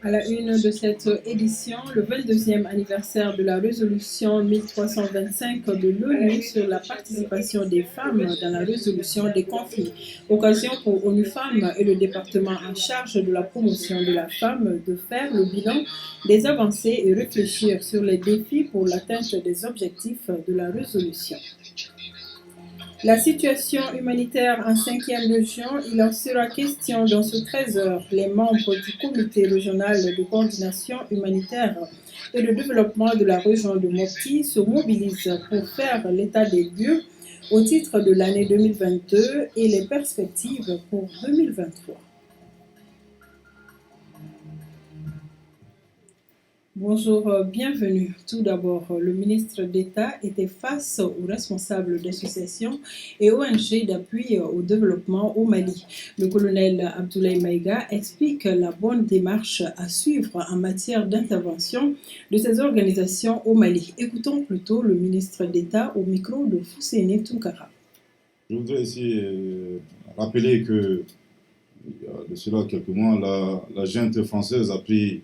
À la une de cette édition, le 22e anniversaire de la résolution 1325 de l'ONU sur la participation des femmes dans la résolution des conflits. Occasion pour ONU Femmes et le département en charge de la promotion de la femme de faire le bilan des avancées et réfléchir sur les défis pour l'atteinte des objectifs de la résolution. La situation humanitaire en 5e région, il en sera question dans ce 13h. Les membres du comité régional de coordination humanitaire et de développement de la région de Mopti se mobilisent pour faire l'état des lieux au titre de l'année 2022 et les perspectives pour 2023. Bonjour, bienvenue. Tout d'abord, le ministre d'État était face aux responsables d'associations et ONG d'appui au développement au Mali. Le colonel Abdoulaye Maïga explique la bonne démarche à suivre en matière d'intervention de ces organisations au Mali. Écoutons plutôt le ministre d'État au micro de Fousseyni Tounkara. Je voudrais ici rappeler que, il y a de cela quelques mois, la junte française a pris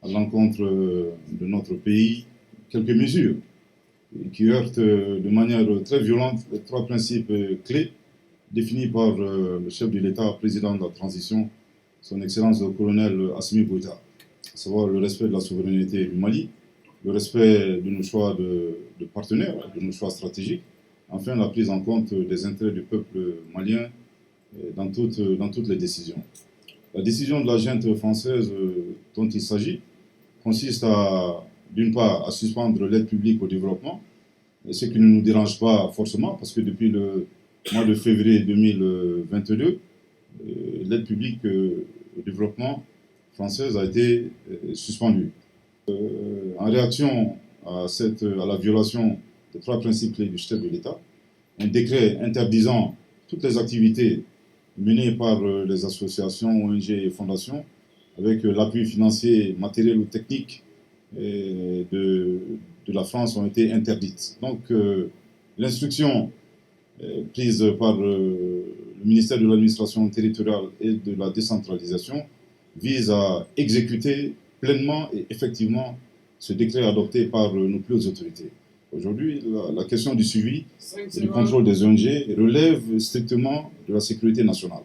à l'encontre de notre pays quelques mesures qui heurtent de manière très violente les trois principes clés définis par le chef de l'État, président de la transition, son Excellence le colonel Assimi Goïta, à savoir le respect de la souveraineté du Mali, le respect de nos choix de partenaires, de nos choix stratégiques, enfin la prise en compte des intérêts du peuple malien dans toutes les décisions. La décision de la junte française dont il s'agit consiste d'une part, à suspendre l'aide publique au développement, ce qui ne nous dérange pas forcément, parce que depuis le mois de février 2022, l'aide publique au développement française a été suspendue. En réaction à la violation des trois principes clés du chef de l'État, un décret interdisant toutes les activités menées par les associations, ONG et fondations, avec l'appui financier, matériel ou technique de la France ont été interdites. Donc l'instruction prise par le ministère de l'administration territoriale et de la décentralisation vise à exécuter pleinement et effectivement ce décret adopté par nos plus hautes autorités. Aujourd'hui, la question du suivi et du contrôle des ONG relève strictement de la sécurité nationale.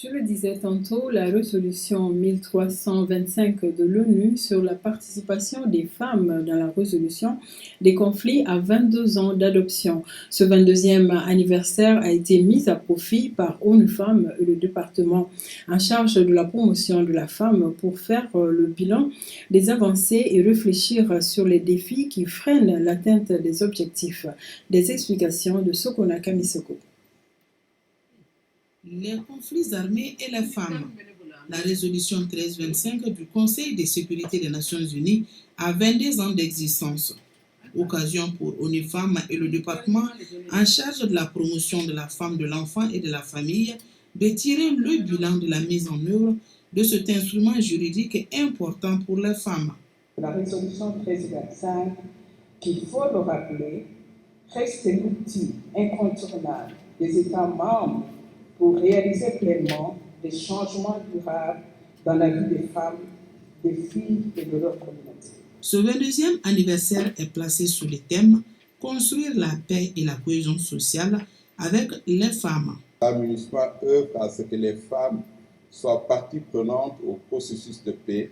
Je le disais tantôt, la résolution 1325 de l'ONU sur la participation des femmes dans la résolution des conflits a 22 ans d'adoption. Ce 22e anniversaire a été mis à profit par ONU Femmes et le département en charge de la promotion de la femme pour faire le bilan des avancées et réfléchir sur les défis qui freinent l'atteinte des objectifs. Des explications de Sokona Kamisoko. Les conflits armés et les femmes. La résolution 1325 du Conseil de sécurité des Nations Unies a 22 ans d'existence. Occasion pour ONU Femmes et le département en charge de la promotion de la femme, de l'enfant et de la famille de tirer le bilan de la mise en œuvre de cet instrument juridique important pour les femmes. La résolution 1325, qu'il faut le rappeler, reste l'outil incontournable des États membres pour réaliser pleinement des changements durables dans la vie des femmes, des filles et de leur communauté. Ce 22e anniversaire est placé sous le thème « Construire la paix et la cohésion sociale avec les femmes ». La MINUSMA œuvre à ce que les femmes soient partie prenante au processus de paix,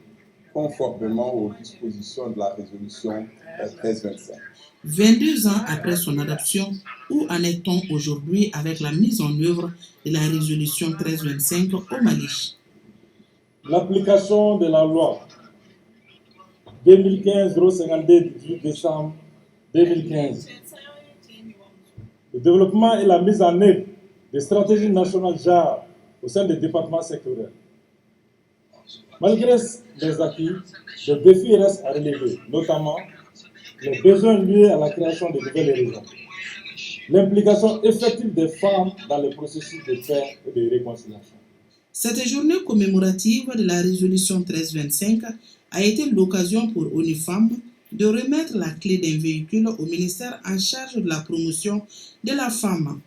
conformément aux dispositions de la résolution 1325. 22 ans après son adoption, où en est-on aujourd'hui avec la mise en œuvre de la résolution 1325 au Mali? L'application de la loi 2015-052 du 18 décembre 2015, le développement et la mise en œuvre des stratégies nationales JAR au sein des départements sectoriels. Malgré les acquis, les défis restent à relever, notamment les besoins liés à la création de nouvelles régions, l'implication effective des femmes dans le processus de paix et de réconciliation. Cette journée commémorative de la résolution 1325 a été l'occasion pour ONU Femmes de remettre la clé d'un véhicule au ministère en charge de la promotion de la femme.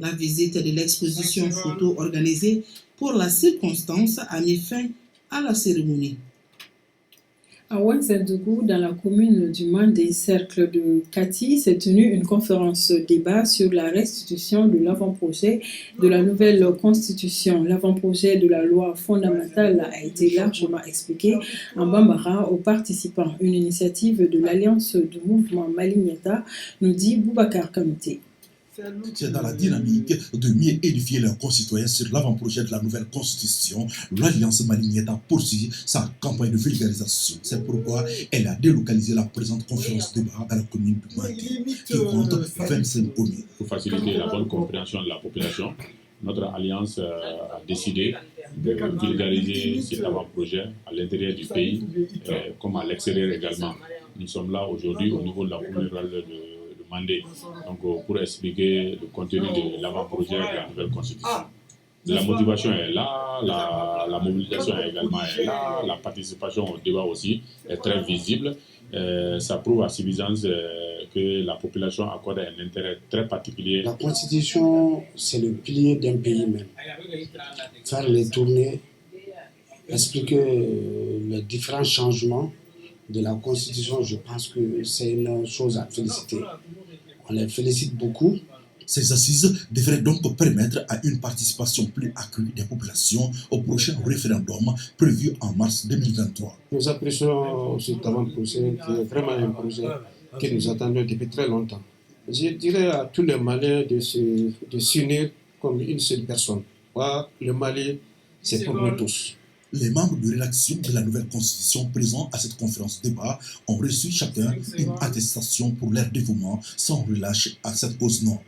La visite de l'exposition photo organisée pour la circonstance a mis fin à la cérémonie. À Ouagadougou, dans la commune du Mandé, cercle de Kati, s'est tenue une conférence débat sur la restitution de l'avant-projet de la nouvelle constitution. L'avant-projet de la loi fondamentale a été largement expliqué en bambara aux participants. Une initiative de l'Alliance du mouvement Malignata, nous dit Boubacar Kamité. C'est dans la dynamique de mieux édifier leurs concitoyens sur l'avant-projet de la nouvelle constitution. L'Alliance Malignata poursuit sa campagne de vulgarisation. C'est pourquoi elle a délocalisé la présente conférence débat à la commune du Mandé, qui compte 25 communes. Pour faciliter la bonne compréhension de la population, notre alliance a décidé de vulgariser cet avant-projet à l'intérieur du pays, comme à l'extérieur également. Nous sommes là aujourd'hui au niveau de la commune rurale de Mandé, donc pour expliquer le contenu de l'avant-projet de la nouvelle constitution. La motivation est là, la mobilisation également est là, la participation au débat aussi est très visible. Ça prouve à suffisance que la population accorde un intérêt très particulier. La constitution, c'est le pilier d'un pays même. Faire les tournées, expliquer les différents changements de la constitution, je pense que c'est une chose à féliciter. On les félicite beaucoup. Ces assises devraient donc permettre à une participation plus accrue des populations au prochain référendum prévu en mars 2023. Nous apprécions cet avant-projet qui est vraiment un projet que nous attendons depuis très longtemps. Je dirais à tous les Maliens de s'unir comme une seule personne. Le Mali, c'est pour nous tous. Les membres de rédaction de la nouvelle constitution présents à cette conférence débat ont reçu chacun une attestation pour leur dévouement sans relâche à cette cause noble.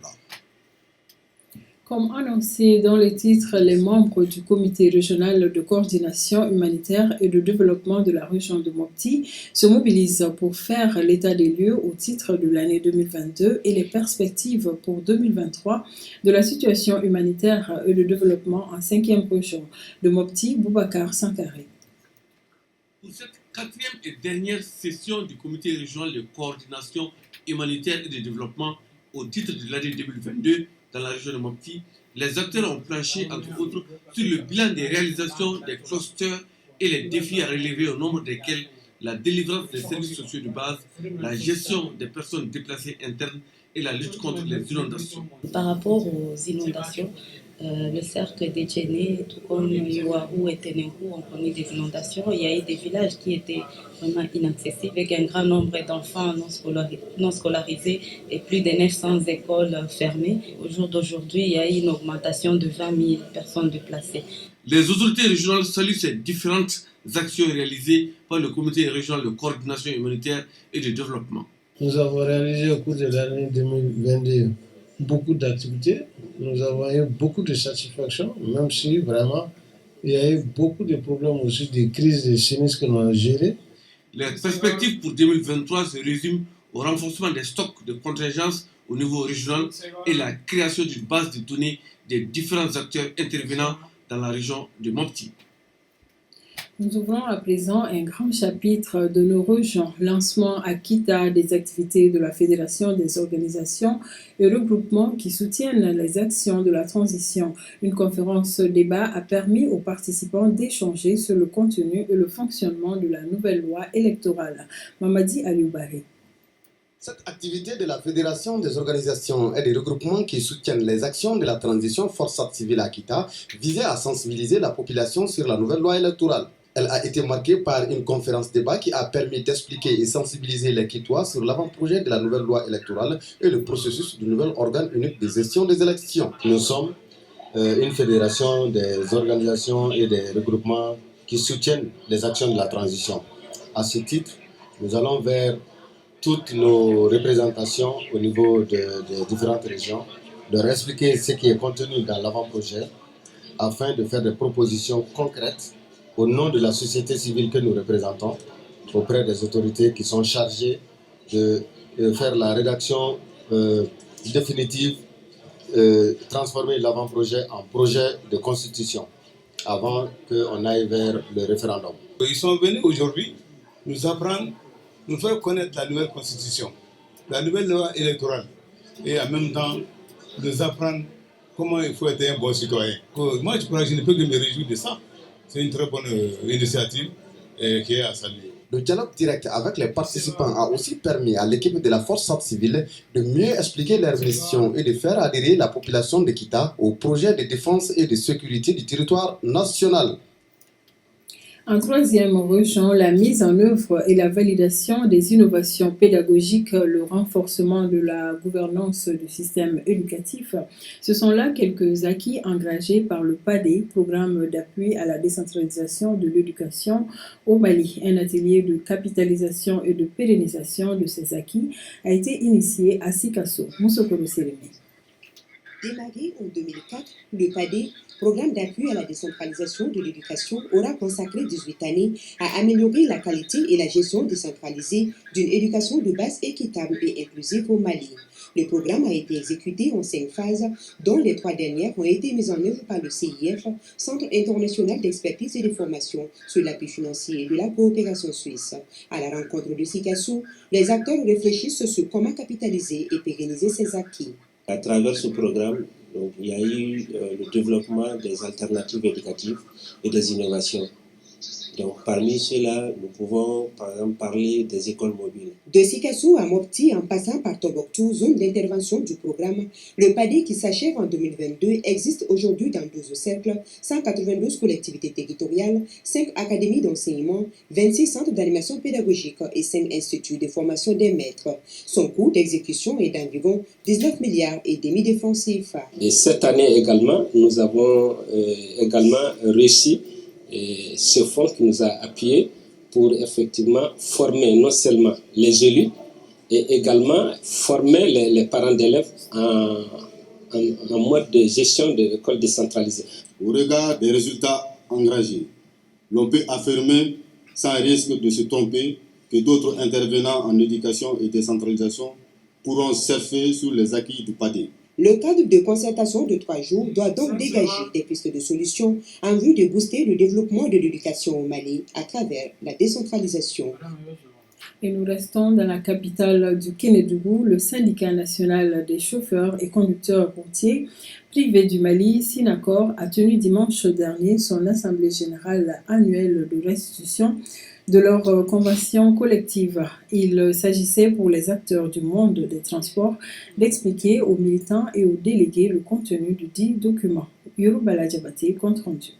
Comme annoncé dans le titre, les membres du comité régional de coordination humanitaire et de développement de la région de Mopti se mobilisent pour faire l'état des lieux au titre de l'année 2022 et les perspectives pour 2023 de la situation humanitaire et de développement en 5e région de Mopti, Boubacar Sankaré. Pour cette 4e et dernière session du comité régional de coordination humanitaire et de développement au titre de l'année 2022, dans la région de Mopti, les acteurs ont planché, entre autres, sur le bilan des réalisations des clusters et les défis à relever, au nombre desquels la délivrance des services sociaux de base, la gestion des personnes déplacées internes et la lutte contre les inondations. Par rapport aux inondations, le cercle des Djéné, tout comme Youahou et Ténérou, ont connu des inondations. Il y a eu des villages qui étaient vraiment inaccessibles, avec un grand nombre d'enfants non scolarisés et plus de 900 écoles fermées. Au jour d'aujourd'hui, il y a eu une augmentation de 20 000 personnes déplacées. Les autorités régionales saluent ces différentes actions réalisées par le comité régional de coordination humanitaire et de développement. Nous avons réalisé au cours de l'année 2022 beaucoup d'activités. Nous avons eu beaucoup de satisfaction, même si vraiment il y a eu beaucoup de problèmes aussi, des crises de sinistres que nous avons gérées. Les perspectives pour 2023 se résument au renforcement des stocks de contingence au niveau régional et la création d'une base de données des différents acteurs intervenant dans la région de Mopti. Nous ouvrons à présent un grand chapitre de nos régions. Lancement à Kita des activités de la Fédération des organisations et regroupements qui soutiennent les actions de la transition. Une conférence débat a permis aux participants d'échanger sur le contenu et le fonctionnement de la nouvelle loi électorale. Mamadi Alioubari. Cette activité de la Fédération des organisations et des regroupements qui soutiennent les actions de la transition forçate civile à Kita visait à sensibiliser la population sur la nouvelle loi électorale. Elle a été marquée par une conférence débat qui a permis d'expliquer et sensibiliser les Quitois sur l'avant-projet de la nouvelle loi électorale et le processus du nouvel organe unique de gestion des élections. Nous sommes une fédération des organisations et des regroupements qui soutiennent les actions de la transition. À ce titre, nous allons vers toutes nos représentations au niveau des différentes régions, leur expliquer ce qui est contenu dans l'avant-projet afin de faire des propositions concrètes au nom de la société civile que nous représentons auprès des autorités qui sont chargées de faire la rédaction définitive, transformer l'avant-projet en projet de constitution avant qu'on aille vers le référendum. Ils sont venus aujourd'hui nous apprendre, nous faire connaître la nouvelle constitution, la nouvelle loi électorale et en même temps nous apprendre comment il faut être un bon citoyen. Moi, je ne peux que me réjouir de ça. C'est une très bonne initiative qui est à saluer. Le dialogue direct avec les participants a aussi permis à l'équipe de la Force civile de mieux expliquer leurs missions et de faire adhérer la population de Kita au projet de défense et de sécurité du territoire national. En troisième région, la mise en œuvre et la validation des innovations pédagogiques, le renforcement de la gouvernance du système éducatif. Ce sont là quelques acquis engagés par le PADE, Programme d'appui à la décentralisation de l'éducation au Mali. Un atelier de capitalisation et de pérennisation de ces acquis a été initié à Sikasso. Moussokolo Sérémé. Démarré en 2004, le PADE, Programme d'appui à la décentralisation de l'éducation, aura consacré 18 années à améliorer la qualité et la gestion décentralisée d'une éducation de base équitable et inclusive au Mali. Le programme a été exécuté en 5 phases, dont les 3 dernières ont été mises en œuvre par le CIF, Centre international d'expertise et de formation, sur l'appui financier de la coopération suisse. À la rencontre de Sikasso, les acteurs réfléchissent sur comment capitaliser et pérenniser ces acquis. À travers ce programme, donc, il y a eu le développement des alternatives éducatives et des innovations. Donc, parmi ceux-là, nous pouvons par exemple parler des écoles mobiles. De Sikasso à Mopti, en passant par Tombouctou, zone d'intervention du programme, le PADE qui s'achève en 2022 existe aujourd'hui dans 12 cercles, 192 collectivités territoriales, 5 académies d'enseignement, 26 centres d'animation pédagogique et 5 instituts de formation des maîtres. Son coût d'exécution est d'environ 19 milliards et demi de francs CFA. Et cette année également, nous avons réussi ce fonds qui nous a appuyés pour effectivement former non seulement les élus et également former les parents d'élèves en mode de gestion de l'école décentralisée. Au regard des résultats engagés, l'on peut affirmer sans risque de se tromper que d'autres intervenants en éducation et décentralisation pourront surfer sur les acquis du PADE. Le cadre de concertation de 3 jours doit donc dégager des pistes de solutions en vue de booster le développement de l'éducation au Mali à travers la décentralisation. Et nous restons dans la capitale du Kénédougou. Le syndicat national des chauffeurs et conducteurs routiers privés du Mali, SYNACOR, a tenu dimanche dernier son assemblée générale annuelle de restitution de leur convention collective. Il s'agissait pour les acteurs du monde des transports d'expliquer aux militants et aux délégués le contenu du dit document. Yoruba Ladjabate, compte rendu.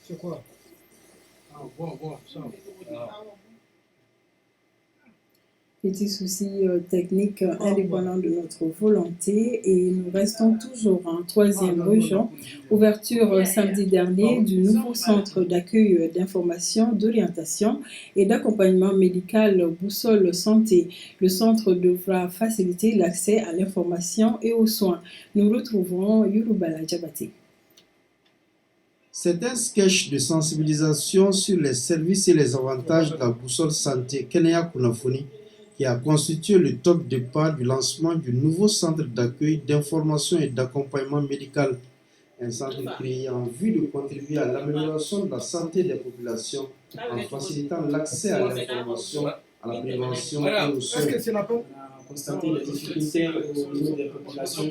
C'est quoi? Petit souci technique indépendant de notre volonté et nous restons toujours en troisième région. Ouverture samedi dernier du nouveau centre d'accueil d'information, d'orientation et d'accompagnement médical Boussole Santé. Le centre devra faciliter l'accès à l'information et aux soins. Nous retrouverons Yoruba Ladjabate. C'est un sketch de sensibilisation sur les services et les avantages de la Boussole Santé Kenya Kunafoni qui a constitué le top départ du lancement du nouveau centre d'accueil, d'information et d'accompagnement médical. Un centre créé en vue de contribuer à l'amélioration de la santé des populations en facilitant l'accès à l'information, à la prévention et aux soins. On a constaté les difficultés au niveau des populations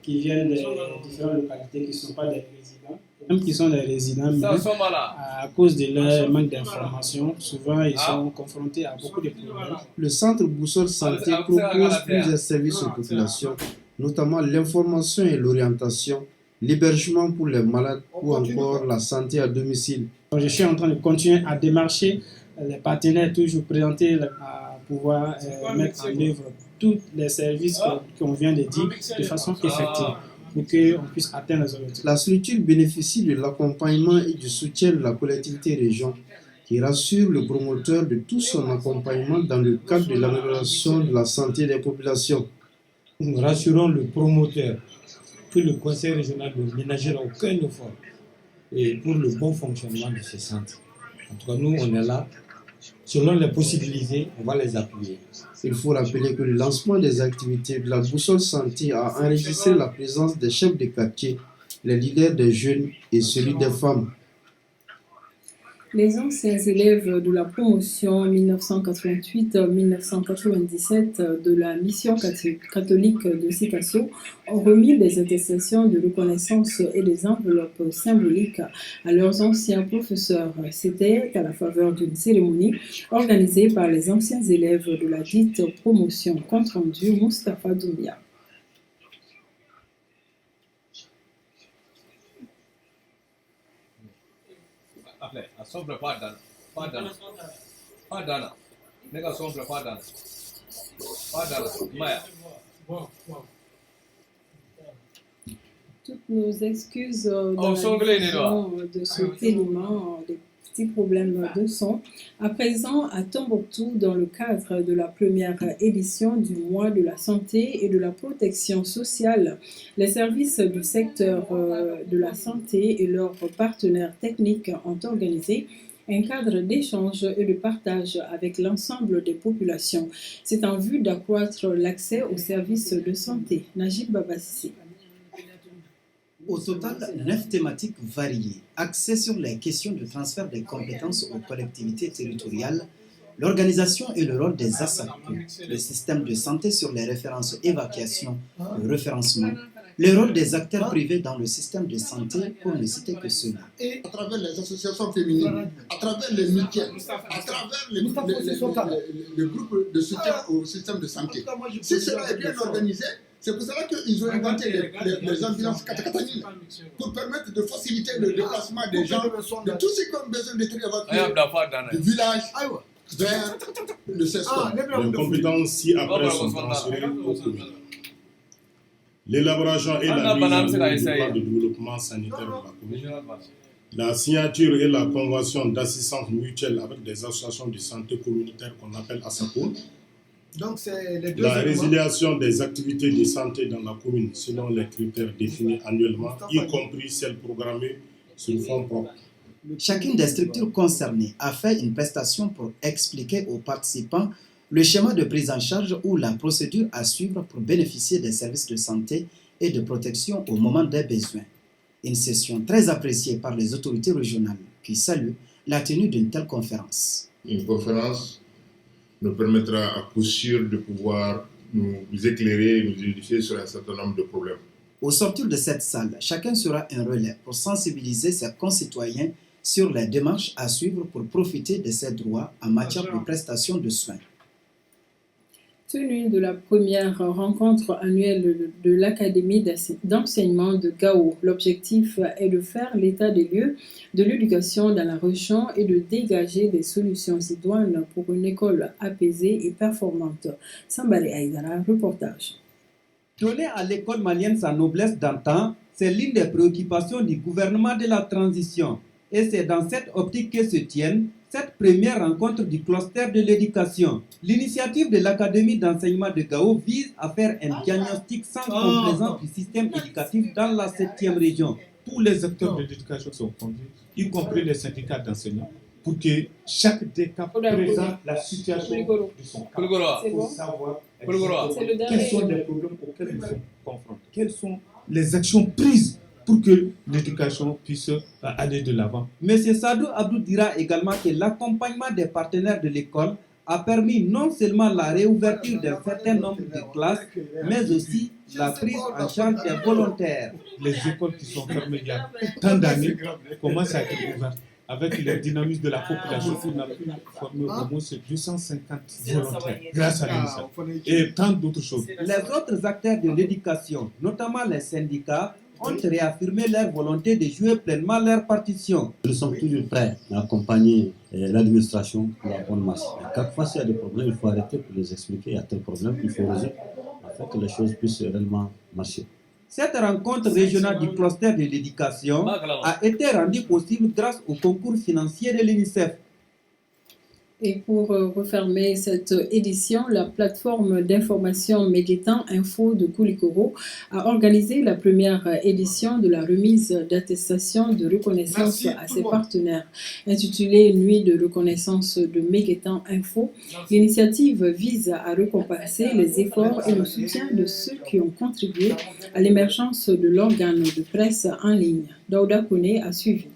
qui viennent des différentes localités qui ne sont pas des résidents. Même qui sont des résidents, mais à cause de leur manque d'information, souvent ils sont confrontés à beaucoup de problèmes. Le centre Boussole Santé propose plusieurs services aux populations, notamment l'information et l'orientation, l'hébergement pour les malades ou encore la santé à domicile. Je suis en train de continuer à démarcher les partenaires, toujours présenter à pouvoir mettre en œuvre tous les services qu'on vient de dire de façon effective, pour qu'on puisse atteindre les objectifs. La structure bénéficie de l'accompagnement et du soutien de la collectivité région qui rassure le promoteur de tout son accompagnement dans le cadre de l'amélioration de la santé des populations. Nous rassurons le promoteur que le conseil régional ne ménagera aucun effort et pour le bon fonctionnement de ce centre. En tout cas, nous, on est là. Selon les possibilités, on va les appuyer. Il faut rappeler que le lancement des activités de la Boussole Santé a enregistré la présence des chefs de quartier, les leaders des jeunes et celui des femmes. Les anciens élèves de la promotion 1988-1997 de la mission catholique de Sikasso ont remis des attestations de reconnaissance et des enveloppes symboliques à leurs anciens professeurs. C'était à la faveur d'une cérémonie organisée par les anciens élèves de la dite promotion. Compte rendu Moustapha Doumbia. Toutes nos excuses dans la diffusion de cet élément, des petits problèmes de son. À présent, à Tombouctou, dans le cadre de la première édition du mois de la santé et de la protection sociale, les services du secteur de la santé et leurs partenaires techniques ont organisé un cadre d'échange et de partage avec l'ensemble des populations. C'est en vue d'accroître l'accès aux services de santé. Najib Babassi. Au total, 9 thématiques variées, axées sur les questions de transfert des compétences aux collectivités territoriales, l'organisation et le rôle des ASAP, le système de santé sur les références évacuation, le référencement, le rôle des acteurs privés dans le système de santé, pour ne citer que cela. Et à travers les associations féminines, à travers les mutuelles, à travers les groupes de soutien au système de santé. Si cela est bien organisé, c'est pour cela qu'ils ont inventé les ambulances katakanines pour permettre de faciliter le déplacement des gens, de tous ceux qui ont besoin d'être évacués du village vers le CESCOM. Les compétences ci-après sont transférées aux communes. L'élaboration et la mise en œuvre du plan de développement sanitaire de la commune, la signature et la convention d'assistance mutuelle avec des associations de santé communautaire qu'on appelle ASAPO, donc, les la résiliation des activités de santé dans la commune selon les critères définis annuellement, y compris celles programmées sur fonds propres. Chacune des structures concernées a fait une prestation pour expliquer aux participants le schéma de prise en charge ou la procédure à suivre pour bénéficier des services de santé et de protection au moment des besoins. Une session très appréciée par les autorités régionales qui saluent la tenue d'une telle conférence. Une conférence nous permettra à coup sûr de pouvoir nous éclairer et nous édifier sur un certain nombre de problèmes. Au sortir de cette salle, chacun sera un relais pour sensibiliser ses concitoyens sur les démarches à suivre pour profiter de ses droits en matière de prestation de soins. Tenue de la première rencontre annuelle de l'Académie d'enseignement de Gao. L'objectif est de faire l'état des lieux de l'éducation dans la région et de dégager des solutions idoines pour une école apaisée et performante. Sambale Aïdara, reportage. Donner à l'école malienne sa noblesse d'antan, c'est l'une des préoccupations du gouvernement de la transition. Et c'est dans cette optique que se tiennent cette première rencontre du cluster de l'éducation. L'initiative de l'Académie d'enseignement de Gao vise à faire un diagnostic sans complaisance du système éducatif dans la 7e région. Tous les acteurs de l'éducation sont conduits, y compris les syndicats d'enseignants, pour que chaque décap présente la situation de son cas. Pour savoir quels sont les problèmes auxquels nous sommes confrontés, quelles sont les actions prises pour que l'éducation puisse aller de l'avant. M. Sadou Abdou dira également que l'accompagnement des partenaires de l'école a permis non seulement la réouverture d'un certain nombre de classes, mais aussi la prise en charge des volontaires. Les écoles qui sont fermées il y a tant d'années commencent à être ouvertes. Avec le dynamisme de la population, on a pu former au moins 250 volontaires grâce à l'UNICEF et tant d'autres choses. Les autres acteurs de l'éducation, notamment les syndicats, ont réaffirmé leur volonté de jouer pleinement leur partition. Nous sommes toujours prêts à accompagner l'administration pour la bonne marche. Quelquefois, s'il y a des problèmes, il faut arrêter pour les expliquer. Il y a tel problème qu'il faut résoudre afin que les choses puissent réellement marcher. Cette rencontre régionale du cluster de l'éducation a été rendue possible grâce au concours financier de l'UNICEF. Et pour refermer cette édition, la plateforme d'information Meguetan Info de Koulikoro a organisé la première édition de la remise d'attestation de reconnaissance à ses partenaires. Intitulée Nuit de reconnaissance de Meguetan Info, l'initiative vise à récompenser les efforts et le soutien de ceux qui ont contribué à l'émergence de l'organe de presse en ligne. Daouda Kone a suivi.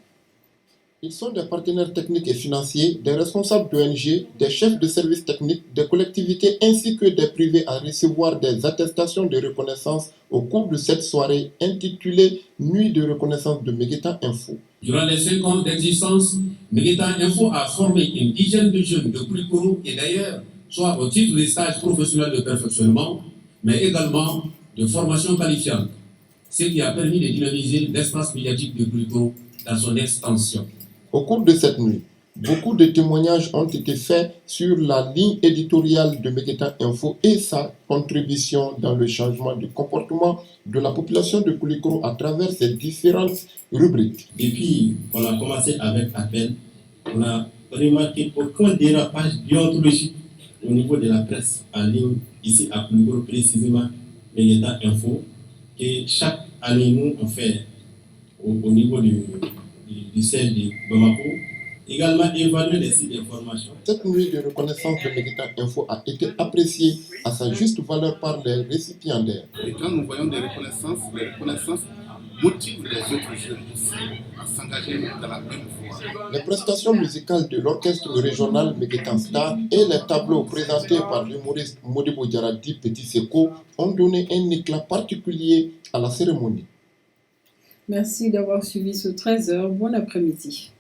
Ils sont des partenaires techniques et financiers, des responsables d'ONG, des chefs de services techniques, des collectivités ainsi que des privés à recevoir des attestations de reconnaissance au cours de cette soirée intitulée Nuit de reconnaissance de Megueta Info. Durant les 5 ans d'existence, Megueta Info a formé une dizaine de jeunes de Koulikoro et d'ailleurs, soit au titre des stages professionnels de perfectionnement, mais également de formation qualifiante, ce qui a permis de dynamiser l'espace médiatique de Koulikoro dans son extension. Au cours de cette nuit, beaucoup de témoignages ont été faits sur la ligne éditoriale de Megueta Info et sa contribution dans le changement du comportement de la population de Koulikoro à travers ses différentes rubriques. Depuis qu'on a commencé avec Appel, on a remarqué aucun dérapage déontologique au niveau de la presse en ligne, ici à Koulikoro précisément, Megueta Info, et chaque année nous on fait au niveau du siège de Bamako, également évaluer les sites d'information. Cette nuit de reconnaissance de Megueta Info a été appréciée à sa juste valeur par les récipiendaires. Et quand nous voyons des reconnaissances, les reconnaissances motivent les autres jeunes aussi à s'engager dans la même voie. Les prestations musicales de l'orchestre régional Megueta Star et les tableaux présentés par l'humoriste Modibo Diaradi Petit Seko ont donné un éclat particulier à la cérémonie. Merci d'avoir suivi ce 13h. Bon après-midi.